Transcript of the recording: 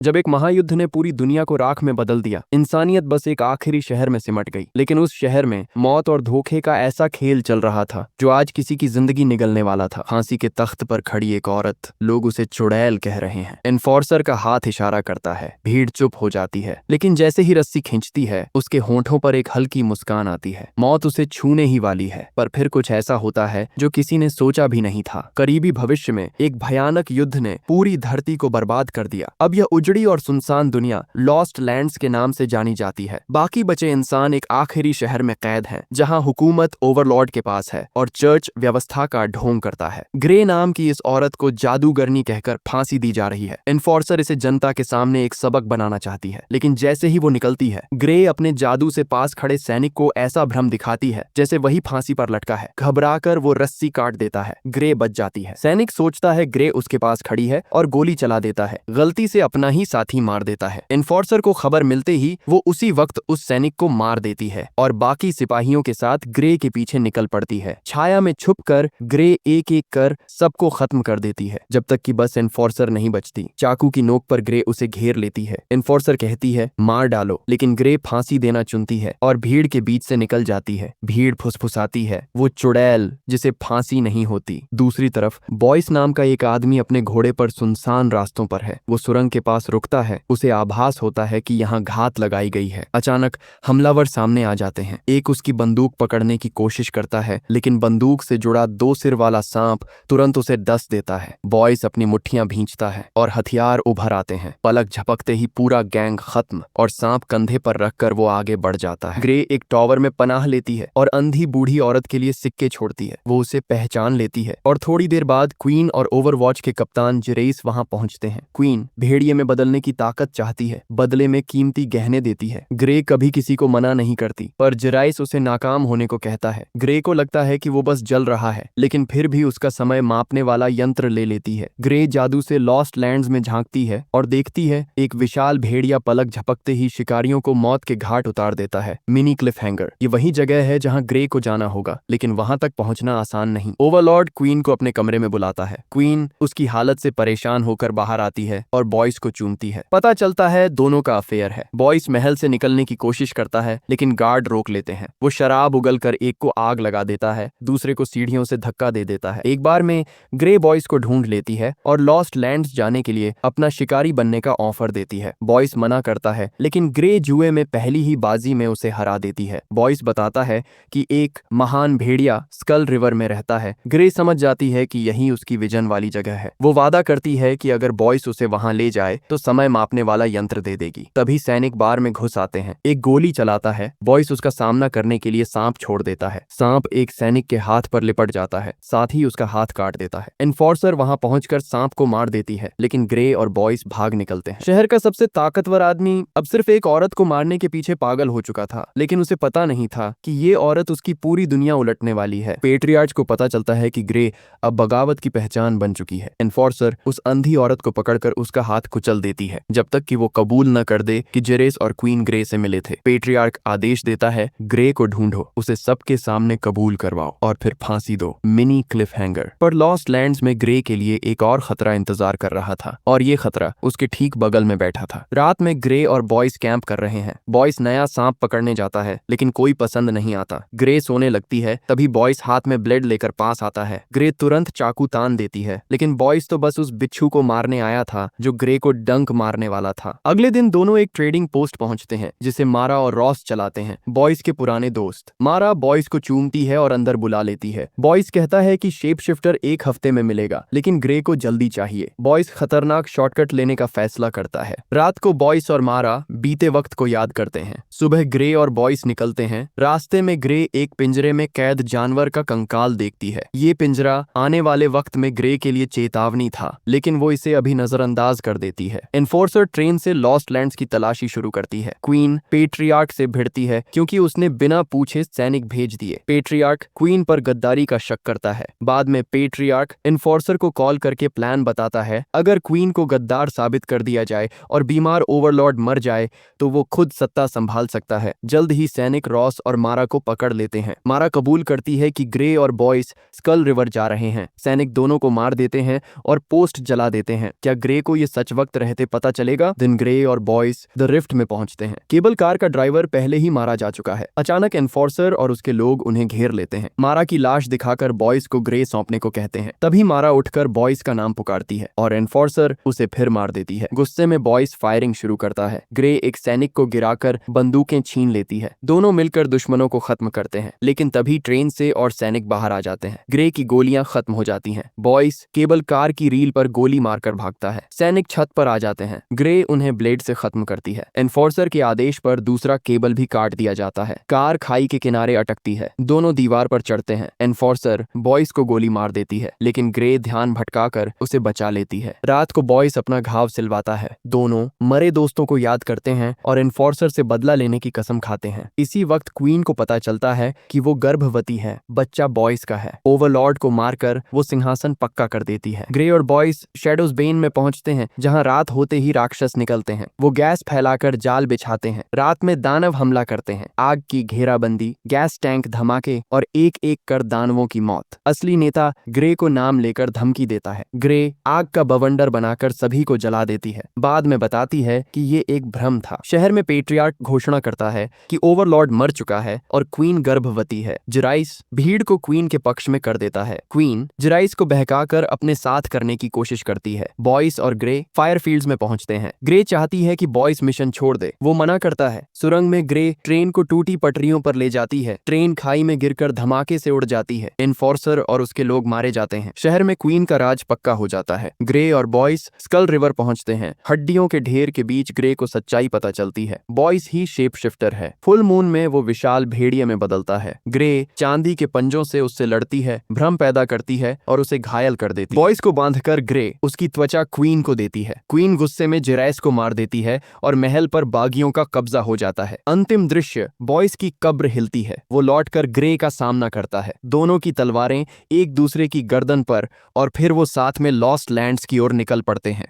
जब एक महायुद्ध ने पूरी दुनिया को राख में बदल दिया, इंसानियत बस एक आखिरी शहर में सिमट गई। लेकिन उस शहर में मौत और धोखे का ऐसा खेल चल रहा था जो आज किसी की जिंदगी निगलने वाला था। फांसी के तख्त पर खड़ी एक औरत, लोग उसे चुड़ैल कह रहे हैं। एनफोर्सर का हाथ इशारा करता है, भीड़ चुप हो जाती है, लेकिन जैसे ही रस्सी खींचती है उसके होंठों पर एक हल्की मुस्कान आती है। मौत उसे छूने ही वाली है, पर फिर कुछ ऐसा होता है जो किसी ने सोचा भी नहीं था। करीबी भविष्य में एक भयानक युद्ध ने पूरी धरती को बर्बाद कर दिया। अब यह उजड़ी और सुनसान दुनिया लॉस्ट लैंड्स के नाम से जानी जाती है। बाकी बचे इंसान एक आखिरी शहर में कैद हैं, जहां हुकूमत ओवरलॉर्ड के पास है और चर्च व्यवस्था का ढोंग करता है। ग्रे नाम की इस औरत को जादूगरनी कहकर फांसी दी जा रही है। एनफोर्सर इसे जनता के सामने एक सबक बनाना चाहती है, लेकिन जैसे ही वो निकलती है, ग्रे अपने जादू से पास खड़े सैनिक को ऐसा भ्रम दिखाती है जैसे वही फांसी पर लटका है। घबराकर वो रस्सी काट देता है, ग्रे बच जाती है। सैनिक सोचता है ग्रे उसके पास खड़ी है और गोली चला देता है, गलती से अपना ही साथी मार देता है। एनफोर्सर को खबर मिलते ही वो उसी वक्त उस सैनिक को मार देती है और बाकी सिपाहियों के साथ ग्रे के पीछे निकल पड़ती है। छाया में छुपकर ग्रे एक एक कर सबको खत्म कर देती है, जब तक कि बस एनफोर्सर नहीं बचती। चाकू की नोक पर ग्रे उसे घेर लेती है। एनफोर्सर कहती है मार डालो, लेकिन ग्रे फांसी देना चुनती है और भीड़ के बीच से निकल जाती है। भीड़ फुसफुसाती है, वो चुड़ैल जिसे फांसी नहीं होती। दूसरी तरफ बॉयस नाम का एक आदमी अपने घोड़े पर सुनसान रास्तों पर है। वो सुरंग के पास रुकता है। उसे आभास होता है कि यहाँ घात लगाई गई है। अचानक हमलावर सामने आ जाते हैं। एक उसकी बंदूक पकड़ने की कोशिश करता है, लेकिन बंदूक से जुड़ा 2 सिर वाला सांप तुरंत उसे डस देता है। बॉयस अपनी मुट्ठियां भींचता है और हथियार उभर आते हैं। पलक झपकते ही पूरा गैंग खत्म और सांप कंधे पर रखकर वो आगे बढ़ जाता है। ग्रे एक टावर में पनाह लेती है और अंधी बूढ़ी औरत के लिए सिक्के छोड़ती है। वो उसे पहचान लेती है और थोड़ी देर बाद क्वीन और ओवरवॉच के कप्तान जिरेस वहां पहुंचते हैं। क्वीन भेड़िए में बदलने की ताकत चाहती है, बदले में कीमती गहने देती है। ग्रे कभी किसी को मना नहीं करती, पर जिराइस उसे नाकाम होने को कहता है। ग्रे को लगता है कि वो बस जल रहा है, लेकिन फिर भी उसका समय मापने वाला यंत्र ले लेती है। ग्रे जादू से लॉस्ट लैंड्स में झांकती है और देखती है एक विशाल भेड़िया पलक झपकते ही शिकारियों को मौत के घाट उतार देता है। मिनी क्लिफ हैंगर, ये वही जगह है जहां ग्रे को जाना होगा, लेकिन वहां तक पहुंचना आसान नहीं। ओवरलॉर्ड क्वीन को अपने कमरे में बुलाता है। क्वीन उसकी हालत से परेशान होकर बाहर आती है और बॉयस को चूमती है। पता चलता है दोनों का अफेयर है। बॉयस महल से निकलने की कोशिश करता है, लेकिन गार्ड रोक लेते हैं। वो शराब उगलकर एक को आग लगा देता है, दूसरे को सीढ़ियों से धक्का दे देता है। एक बार में ग्रे बॉयस को ढूंढ लेती है और लॉस्ट लैंड्स जाने के लिए अपना शिकारी बनने का ऑफर देती है। बॉयस मना करता है, लेकिन ग्रे जुए में पहली ही बाजी में उसे हरा देती है। बॉयस बताता है कि एक महान भेड़िया स्कल रिवर में रहता है। ग्रे समझ जाती है कि यही उसकी विजन वाली जगह है। वो वादा करती है कि अगर बॉयस उसे वहां ले जाए तो समय मापने वाला यंत्र दे देगी। तभी सैनिक बार में घुस आते हैं। एक गोली चलाता है। बॉयस उसका सामना करने के लिए सांप छोड़ देता है। सांप एक सैनिक के हाथ पर लिपट जाता है, साथ ही उसका हाथ काट देता है। एनफोर्सर वहां पहुंचकर सांप को मार देती है, लेकिन ग्रे और बॉयस भाग निकलते हैं। शहर का सबसे ताकतवर आदमी अब सिर्फ एक औरत को मारने के पीछे पागल हो चुका था, लेकिन उसे पता नहीं था कि ये औरत उसकी पूरी दुनिया उलटने वाली है। पेट्रियार्च को पता चलता है कि ग्रे अब बगावत की पहचान बन चुकी है। एनफोर्सर उस अंधी औरत को पकड़कर उसका हाथ कुचल देती है, जब तक कि वो कबूल न कर दे कि जिरेस और क्वीन ग्रे से मिले थे। पेट्रियार्क आदेश देता है, ग्रे को ढूंढो, उसे सबके सामने कबूल करवाओ और फिर फांसी दो। मिनी क्लिफ हैंगर पर लॉस्ट लैंड्स में ग्रे के लिए एक और खतरा इंतजार कर रहा था, और ये खतरा उसके ठीक बगल में बैठा था। रात में ग्रे और बॉयस कैंप कर रहे हैं। बॉयस नया सांप पकड़ने जाता है, लेकिन कोई पसंद नहीं आता। ग्रे सोने लगती है, तभी बॉयस हाथ में ब्लेड लेकर पास आता है। ग्रे तुरंत चाकू तान देती है, लेकिन बॉयस तो बस उस बिच्छू को मारने आया था जो ग्रे को डंक मारने वाला था। अगले दिन दोनों एक ट्रेडिंग पोस्ट पहुंचते हैं, जिसे मारा और रॉस चलाते हैं, बॉयस के पुराने दोस्त। मारा बॉयस को चूमती है और अंदर बुला लेती है। बॉयस कहता है कि शेप शिफ्टर 1 हफ्ते में मिलेगा, लेकिन ग्रे को जल्दी चाहिए। बॉयस खतरनाक शॉर्टकट लेने का फैसला करता है। रात को बॉयस और मारा बीते वक्त को याद करते हैं। सुबह ग्रे और बॉयस निकलते हैं। रास्ते में ग्रे एक पिंजरे में कैद जानवर का कंकाल देखती है। ये पिंजरा आने वाले वक्त में ग्रे के लिए चेतावनी था, लेकिन वो इसे अभी नजरअंदाज कर देती है। एनफोर्सर ट्रेन से लॉस्ट लैंड्स की तलाशी शुरू करती है। क्वीन पेट्रियार्क से भिड़ती है, क्योंकि उसने बिना पूछे सैनिक भेज दिए। पेट्रियार्क क्वीन पर गद्दारी का शक करता है। बाद में पेट्रियार्क एनफोर्सर को कॉल करके प्लान बताता है। अगर क्वीन को गद्दार साबित कर दिया जाए और बीमार ओवरलॉर्ड मर जाए तो वो खुद सत्ता संभाल सकता है। जल्द ही सैनिक रॉस और मारा को पकड़ लेते हैं। मारा कबूल करती है कि ग्रे और बॉयस स्कल रिवर जा रहे हैं। सैनिक दोनों को मार देते हैं और पोस्ट जला देते हैं। क्या ग्रे को ये सच वक्त रह रहते पता चलेगा। दिन ग्रे और बॉयस द रिफ्ट में पहुंचते हैं। केबल कार का ड्राइवर पहले ही मारा जा चुका है। अचानक एनफोर्सर और उसके लोग उन्हें घेर लेते हैं। मारा की लाश दिखाकर बॉयस को ग्रे सौंपने को कहते हैं। तभी मारा उठकर बॉयस का नाम पुकारती है और एनफोर्सर उसे फिर मार देती है। गुस्से में बॉयस फायरिंग शुरू करता है। ग्रे एक सैनिक को गिराकर बंदूकें छीन लेती है। दोनों मिलकर दुश्मनों को खत्म करते हैं, लेकिन तभी ट्रेन से और सैनिक बाहर आ जाते हैं। ग्रे की गोलियां खत्म हो जाती हैं। बॉयस केबल कार की रील पर गोली मारकर भागता है। सैनिक छत पर आ जाते हैं। ग्रे उन्हें ब्लेड से खत्म करती है। एनफोर्सर के आदेश पर दूसरा केबल भी काट दिया जाता है। कार खाई के किनारे अटकती है। दोनों दीवार पर चढ़ते हैं। एनफोर्सर बॉयस को गोली मार देती है, लेकिन ग्रे ध्यान भटकाकर उसे बचा लेती है। रात को बॉयस अपना घाव सिलवाता है। दोनों मरे दोस्तों को याद करते हैं और एनफोर्सर से बदला लेने की कसम खाते हैं। इसी वक्त क्वीन को पता चलता है कि वो गर्भवती है। बच्चा बॉयस का है। ओवरलॉर्ड को मारकर वो सिंहासन पक्का कर देती है। ग्रे और बॉयस शैडोज बेन में पहुंचते हैं, जहां रात होते ही राक्षस निकलते हैं। वो गैस फैलाकर जाल बिछाते हैं। रात में दानव हमला करते हैं। आग की घेराबंदी, गैस टैंक धमाके और एक एक कर दानवों की मौत। असली नेता ग्रे को नाम लेकर धमकी देता है। ग्रे आग का बवंडर बनाकर सभी को जला देती है। बाद में बताती है कि ये एक भ्रम था। शहर में पेट्रियार्क घोषणा करता है कि ओवरलॉर्ड मर चुका है और क्वीन गर्भवती है। जिराइस भीड़ को क्वीन के पक्ष में कर देता है। क्वीन जिराइस को बहकाकर अपने साथ करने की कोशिश करती है। बॉयस और ग्रे फायरफील्ड्स में पहुंचते हैं। ग्रे चाहती है कि बॉयस मिशन छोड़ दे। वो मना करता है। सुरंग में ग्रे ट्रेन को टूटी पटरियों पर ले जाती है। ट्रेन खाई में गिरकर धमाके से उड़ जाती है। एनफोर्सर और उसके लोग मारे जाते हैं। शहर में क्वीन का राज पक्का हो जाता है। ग्रे और बॉयस स्कल रिवर पहुंचते हैं। हड्डियों के ढेर के बीच ग्रे को सच्चाई पता चलती है। बॉयस ही शेप शिफ्टर है। फुल मून में वो विशाल भेड़िए में बदलता है। ग्रे चांदी के पंजों से उससे लड़ती है, भ्रम पैदा करती है और उसे घायल कर देती है। बॉयस को बांधकर ग्रे उसकी त्वचा क्वीन को देती है। क्वीन गुस्से में जिराइस को मार देती है और महल पर बागियों का कब्जा हो जाता है। अंतिम दृश्य, बॉयस की कब्र हिलती है। वो लौटकर ग्रे का सामना करता है। दोनों की तलवारें एक दूसरे की गर्दन पर और फिर वो साथ में लॉस्ट लैंड्स की ओर निकल पड़ते हैं।